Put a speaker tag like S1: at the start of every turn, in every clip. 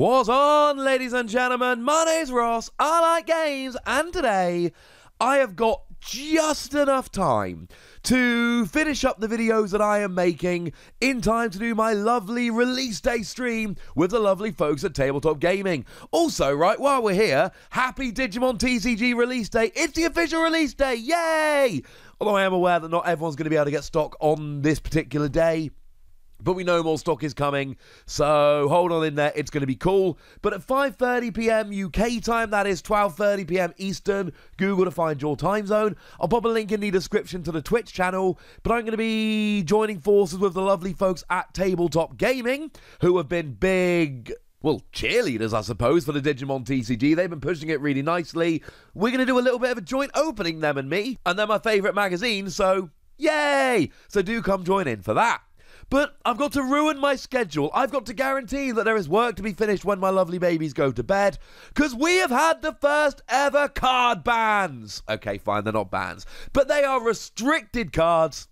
S1: What's on, ladies and gentlemen? My name's Ross, I like games, and today I have got just enough time to finish up the videos that I am making in time to do my lovely release day stream with the lovely folks at Tabletop Gaming. Also, right, while we're here, happy Digimon TCG release day. It's the official release day, yay! Although I am aware that not everyone's going to be able to get stock on this particular day. But we know more stock is coming, so hold on in there, it's going to be cool. But at 5:30 PM UK time, that is 12:30 PM Eastern, Google to find your time zone. I'll pop a link in the description to the Twitch channel, but I'm going to be joining forces with the lovely folks at Tabletop Gaming, who have been big, well, cheerleaders, I suppose, for the Digimon TCG. They've been pushing it really nicely. We're going to do a little bit of a joint opening, them and me, and they're my favourite magazine, so yay! So do come join in for that. But I've got to ruin my schedule. I've got to guarantee that there is work to be finished when my lovely babies go to bed, because we have had the first ever card bans. Okay, fine, they're not bans, but they are restricted cards,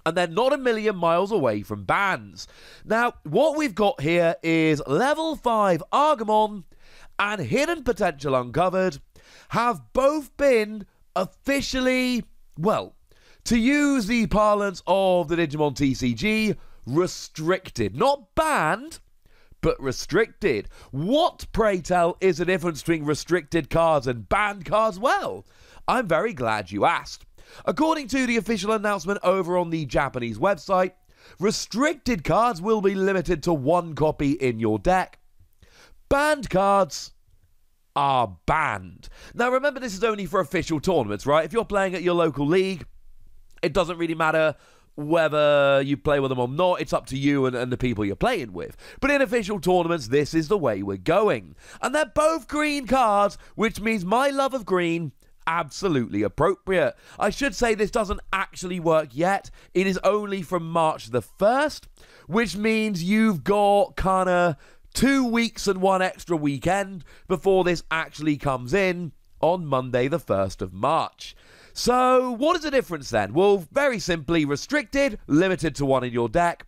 S1: and they're not a million miles away from bans. Now, what we've got here is level 5 Argamon and Hidden Potential Uncovered have both been officially, well, to use the parlance of the Digimon TCG, restricted. Not banned, but restricted. What, pray tell, is the difference between restricted cards and banned cards? Well, I'm very glad you asked. According to the official announcement over on the Japanese website, restricted cards will be limited to 1 copy in your deck. Banned cards are banned. Now remember, this is only for official tournaments, right? If you're playing at your local league, it doesn't really matter whether you play with them or not. It's up to you and the people you're playing with. But in official tournaments, this is the way we're going. And they're both green cards, which means my love of green, absolutely appropriate. I should say this doesn't actually work yet. It is only from March the 1st, which means you've got kind of 2 weeks and 1 extra weekend before this actually comes in on Monday the 1st of March. So, what is the difference then? Well, very simply, restricted, limited to 1 in your deck.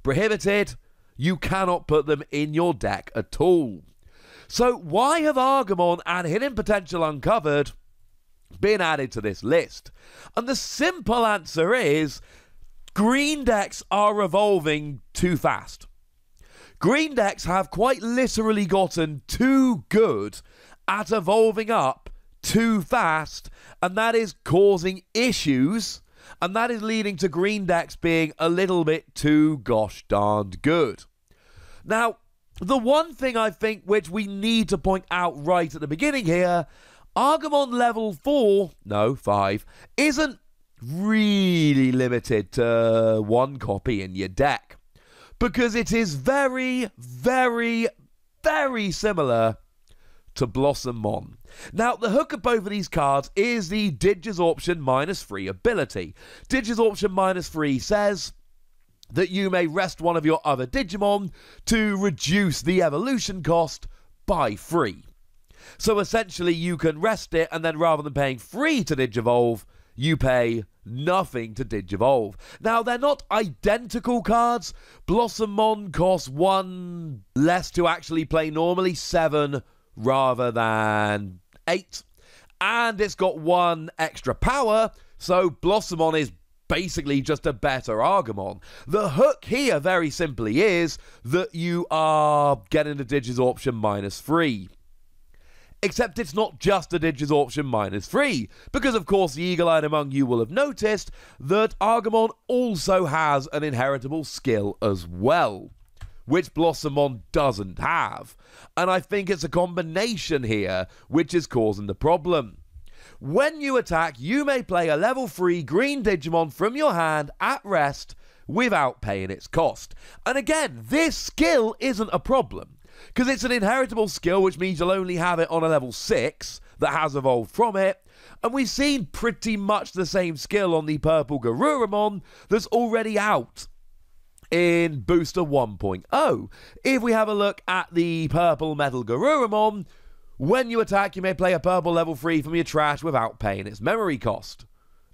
S1: Prohibited, you cannot put them in your deck at all. So, why have Argamon and Hidden Potential Uncovered been added to this list? And the simple answer is, green decks are evolving too fast. Green decks have quite literally gotten too good at evolving up too fast, and that is causing issues, and that is leading to green decks being a little bit too gosh darned good. Now, the one thing I think which we need to point out right at the beginning here, Argamon level 5 isn't really limited to 1 copy in your deck, because it is very, very, very similar to Blossomon. Now, the hook of both of these cards is the Digi-sorption -3 ability. Digi-sorption -3 says that you may rest one of your other Digimon to reduce the evolution cost by 3. So essentially you can rest it, and then rather than paying 3 to Digivolve, you pay nothing to Digivolve. Now, they're not identical cards. Blossomon costs 1 less to actually play normally, 7 rather than 8, and it's got 1 extra power, so Blossomon is basically just a better Argamon. The hook here very simply is that you are getting the Digi-sorption -3. Except it's not just a Digi-sorption -3, because of course the eagle-eyed among you will have noticed that Argamon also has an inheritable skill as well, which Blossomon doesn't have. And I think it's a combination here which is causing the problem. When you attack, you may play a level 3 green Digimon from your hand at rest without paying its cost. And again, this skill isn't a problem, because it's an inheritable skill, which means you'll only have it on a level 6 that has evolved from it. And we've seen pretty much the same skill on the purple Garurumon that's already out in Booster 1.0. If we have a look at the purple Metal Garurumon, when you attack, you may play a purple level 3 from your trash without paying its memory cost.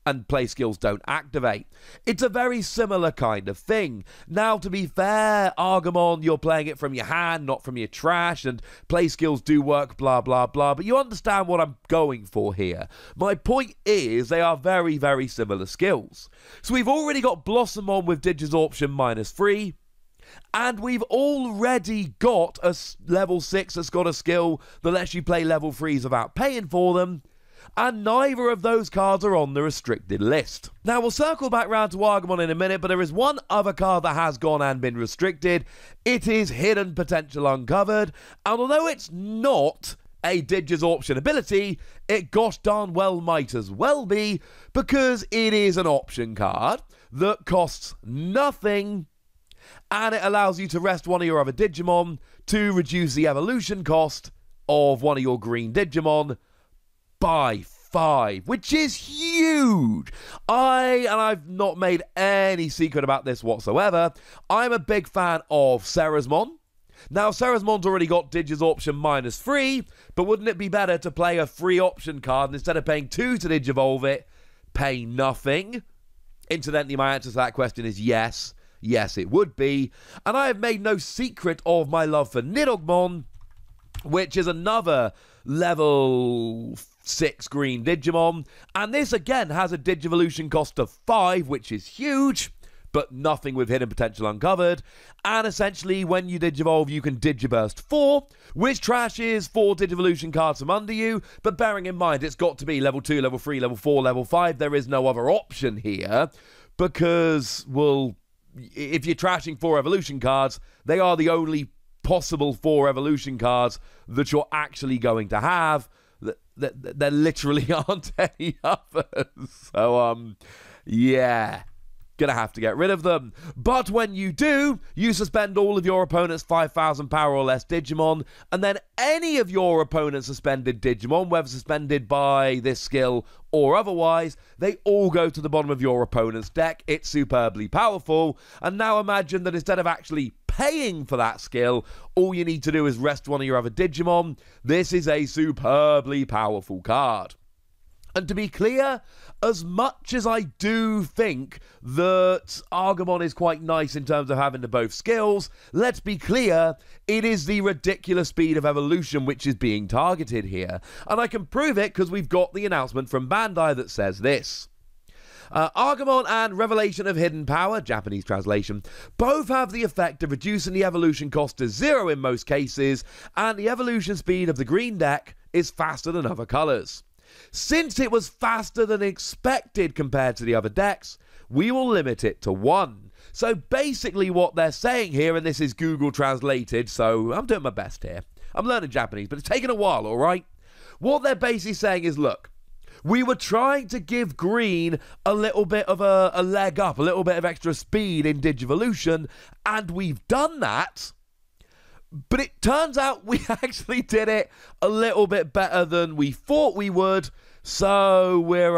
S1: and play skills don't activate. It's a very similar kind of thing. Now, to be fair, Argamon, you're playing it from your hand, not from your trash, and play skills do work, blah, blah, blah, but you understand what I'm going for here. My point is, they are very, very similar skills. So we've already got Blossomon with Digi-sorption -3, and we've already got a level 6 that's got a skill that lets you play level 3s without paying for them, and neither of those cards are on the restricted list. Now, we'll circle back round to Argamon in a minute, but there is one other card that has gone and been restricted. It is Hidden Potential Uncovered, and although it's not a Digi-sorption ability, it gosh darn well might as well be, because it is an option card that costs nothing, and it allows you to rest one of your other Digimon to reduce the evolution cost of one of your green Digimon by 5, which is huge. I've not made any secret about this whatsoever, I'm a big fan of Ceresmon. Now, Ceresmon's already got Digi-sorption -3, but wouldn't it be better to play a free option card, and instead of paying 2 to Digivolve it, pay nothing? Incidentally, my answer to that question is yes. Yes, it would be. And I have made no secret of my love for Nidogmon, which is another level 6 green Digimon, and this again has a Digivolution cost of 5, which is huge, but nothing with Hidden Potential Uncovered. And essentially, when you Digivolve, you can Digiburst 4, which trashes 4 Digivolution cards from under you, but bearing in mind it's got to be level 2, level 3, level 4, level 5. There is no other option here, because, well, if you're trashing 4 evolution cards, they are the only possible 4 evolution cards that you're actually going to have. There literally aren't any others. So, yeah, gonna have to get rid of them. But when you do, you suspend all of your opponent's 5,000 power or less Digimon, and then any of your opponent's suspended Digimon, whether suspended by this skill or otherwise, they all go to the bottom of your opponent's deck. It's superbly powerful. And now imagine that instead of actually paying for that skill, all you need to do is rest one of your other Digimon. This is a superbly powerful card. And to be clear, as much as I do think that Argamon is quite nice in terms of having the both skills, let's be clear, it is the ridiculous speed of evolution which is being targeted here. And I can prove it because we've got the announcement from Bandai that says this. Argamon and Revelation of Hidden Power, Japanese translation, both have the effect of reducing the evolution cost to 0 in most cases, and the evolution speed of the green deck is faster than other colours. Since it was faster than expected compared to the other decks, we will limit it to 1. So basically what they're saying here, and this is Google translated, so I'm doing my best here. I'm learning Japanese, but it's taken a while, alright? What they're basically saying is, look, we were trying to give green a little bit of a leg up, a little bit of extra speed in Digivolution, and we've done that. But it turns out we actually did it a little bit better than we thought we would. So we're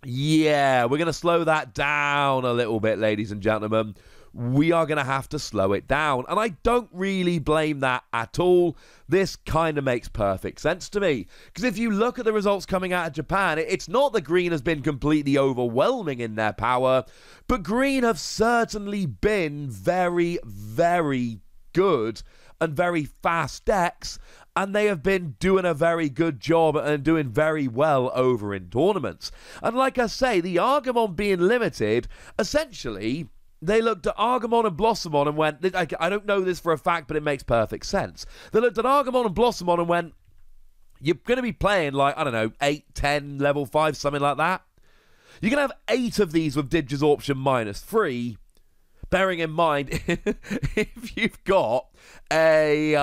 S1: we're going to slow that down a little bit, ladies and gentlemen. We are going to have to slow it down. And I don't really blame that at all. This kind of makes perfect sense to me. Because if you look at the results coming out of Japan, it's not that green has been completely overwhelming in their power, but green have certainly been very, very good and very fast decks, and they have been doing a very good job and doing very well over in tournaments. And like I say, the Argamon being limited, essentially, they looked at Argamon and Blossomon and went, I don't know this for a fact, but it makes perfect sense. They looked at Argamon and Blossomon and went, you're going to be playing like, I don't know, 8, 10, level 5, something like that. You're going to have 8 of these with Digi-sorption -3, bearing in mind, if you've got a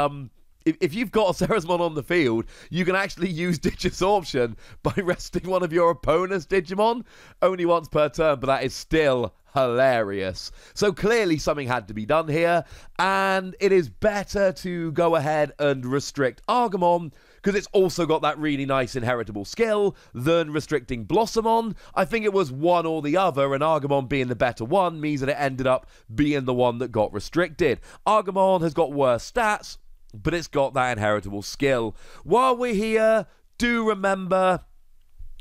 S1: Ceresmon on the field, you can actually use Digi-sorption by resting one of your opponent's Digimon only once per turn, but that is still hilarious. So clearly something had to be done here, and it is better to go ahead and restrict Argamon because it's also got that really nice inheritable skill than restricting Blossomon. I think it was one or the other, and Argamon being the better one means that it ended up being the one that got restricted. Argamon has got worse stats, but it's got that inheritable skill. While we're here, do remember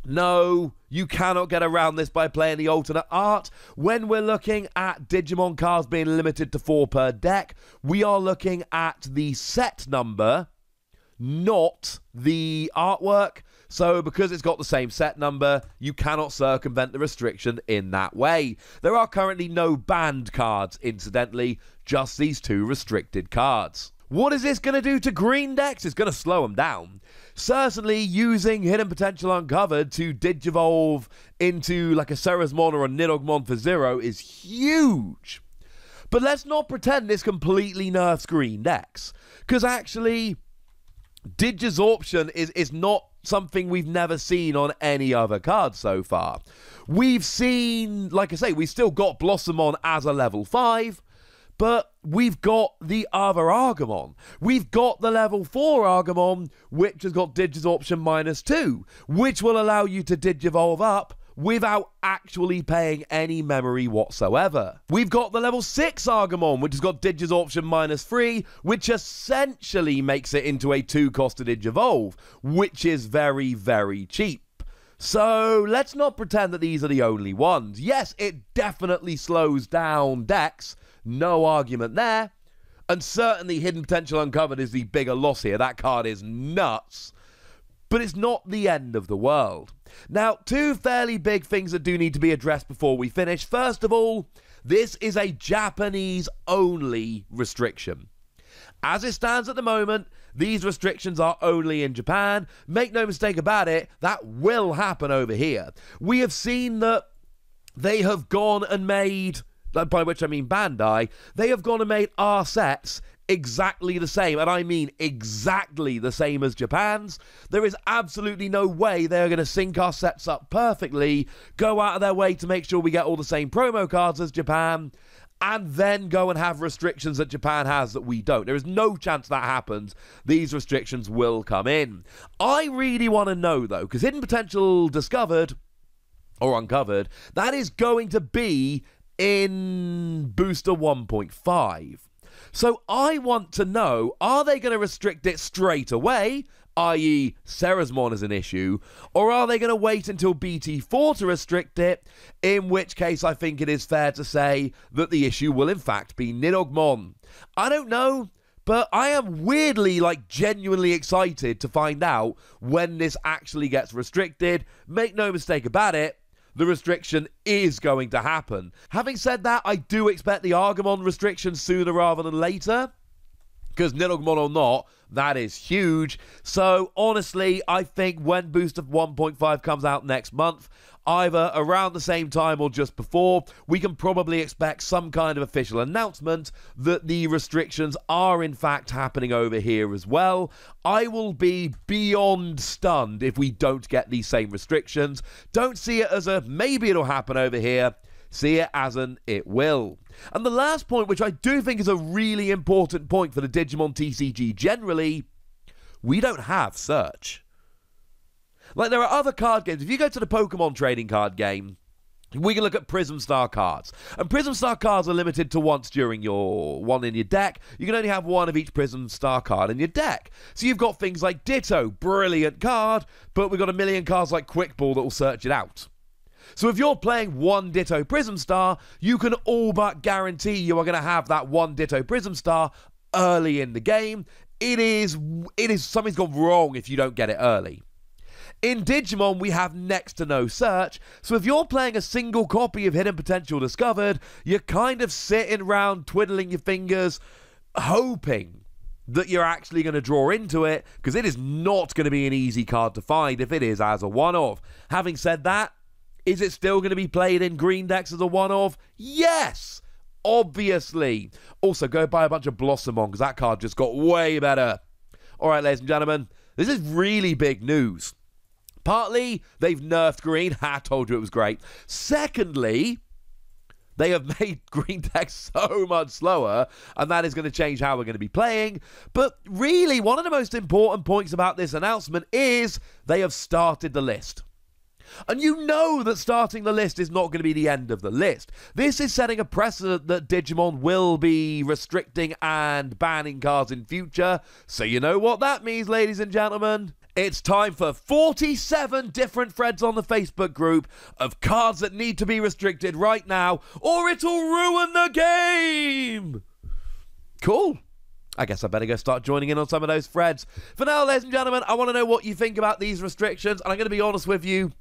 S1: No, you cannot get around this by playing the alternate art. When we're looking at Digimon cards being limited to 4 per deck, we are looking at the set number, not the artwork. So because it's got the same set number, you cannot circumvent the restriction in that way. There are currently no banned cards, incidentally, just these 2 restricted cards. What is this going to do to green decks? It's going to slow them down. Certainly, using Hidden Potential Uncovered to Digivolve into like a Ceresmon or a Nidogmon for 0 is huge. But let's not pretend this completely nerfs green decks. Because actually, Digi-sorption is not something we've never seen on any other card so far. We've seen, like I say, we've still got Blossomon as a level 5, but we've got the other Argamon. We've got the level 4 Argamon, which has got Digi-sorption -2, which will allow you to Digivolve up without actually paying any memory whatsoever. We've got the level 6 Argamon, which has got Digi-sorption -3, which essentially makes it into a 2-cost to Digivolve, which is very, very cheap. So let's not pretend that these are the only ones. Yes, it definitely slows down decks, no argument there. And certainly Hidden Potential Uncovered is the bigger loss here. That card is nuts. But it's not the end of the world. Now, 2 fairly big things that do need to be addressed before we finish. First of all, this is a Japanese-only restriction. As it stands at the moment, these restrictions are only in Japan. Make no mistake about it, that will happen over here. We have seen that they have gone and made, by which I mean Bandai, they have gone and made our sets exactly the same, and I mean exactly the same as Japan's. There is absolutely no way they're going to sync our sets up perfectly, go out of their way to make sure we get all the same promo cards as Japan, and then go and have restrictions that Japan has that we don't. There is no chance that happens. These restrictions will come in. I really want to know, though, because Hidden Potential Discovered, or Uncovered, that is going to be in Booster 1.5. So I want to know, are they going to restrict it straight away, i.e. Ceresmon is an issue, or are they going to wait until BT4 to restrict it, in which case I think it is fair to say that the issue will in fact be Nidogmon. I don't know, but I am weirdly, genuinely excited to find out when this actually gets restricted. Make no mistake about it, the restriction is going to happen. Having said that, I do expect the Argamon restriction sooner rather than later, because Nidogmon or not, that is huge. So honestly, I think when Booster 1.5 comes out next month, either around the same time or just before, we can probably expect some kind of official announcement that the restrictions are in fact happening over here as well. I will be beyond stunned if we don't get these same restrictions. Don't see it as a maybe it'll happen over here. See it as an it will. And the last point, which I do think is a really important point for the Digimon TCG generally, we don't have search. There are other card games. If you go to the Pokemon trading card game, we can look at Prism Star cards. And Prism Star cards are limited to once during your one in your deck. You can only have one of each Prism Star card in your deck. So you've got things like Ditto, brilliant card, but we've got a million cards like Quick Ball that will search it out. So if you're playing one Ditto Prism Star, you can all but guarantee you are going to have that one Ditto Prism Star early in the game. It is something's gone wrong if you don't get it early. In Digimon, we have next to no search, so if you're playing a single copy of Hidden Potential Discovered, you're kind of sitting around twiddling your fingers, hoping that you're actually going to draw into it, because it is not going to be an easy card to find if it is as a one-off. Having said that, is it still going to be played in green decks as a one-off? Yes! Obviously. Also, go buy a bunch of Blossomon, because that card just got way better. Alright, ladies and gentlemen, this is really big news. Partly, they've nerfed green. I told you it was great. Secondly, they have made green decks so much slower, and that is going to change how we're going to be playing. But really, one of the most important points about this announcement is they have started the list. And you know that starting the list is not going to be the end of the list. This is setting a precedent that Digimon will be restricting and banning cards in future. So you know what that means, ladies and gentlemen. it's time for 47 different threads on the Facebook group of cards that need to be restricted right now, or it'll ruin the game. Cool. I guess I better go start joining in on some of those threads. For now, ladies and gentlemen, I want to know what you think about these restrictions, and I'm going to be honest with you,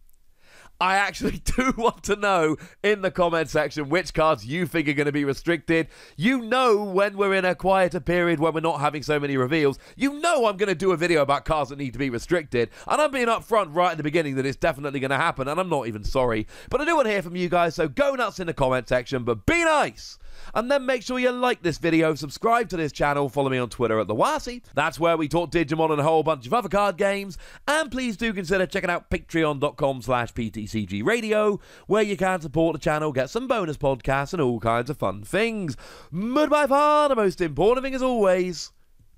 S1: I actually do want to know in the comment section which cards you think are going to be restricted. You know, when we're in a quieter period, when we're not having so many reveals, you know I'm going to do a video about cards that need to be restricted. And I'm being upfront right at the beginning that it's definitely going to happen, and I'm not even sorry. But I do want to hear from you guys, so go nuts in the comment section, but be nice! And then make sure you like this video, subscribe to this channel, follow me on Twitter at TheWasi. That's where we talk Digimon and a whole bunch of other card games. And please do consider checking out patreon.com/PTCG Radio, where you can support the channel, get some bonus podcasts and all kinds of fun things. But by far the most important thing as always,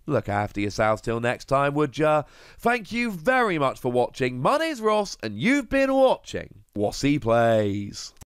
S1: look after yourselves till next time, would ya? Thank you very much for watching. My name's Ross, and you've been watching Wasi Plays.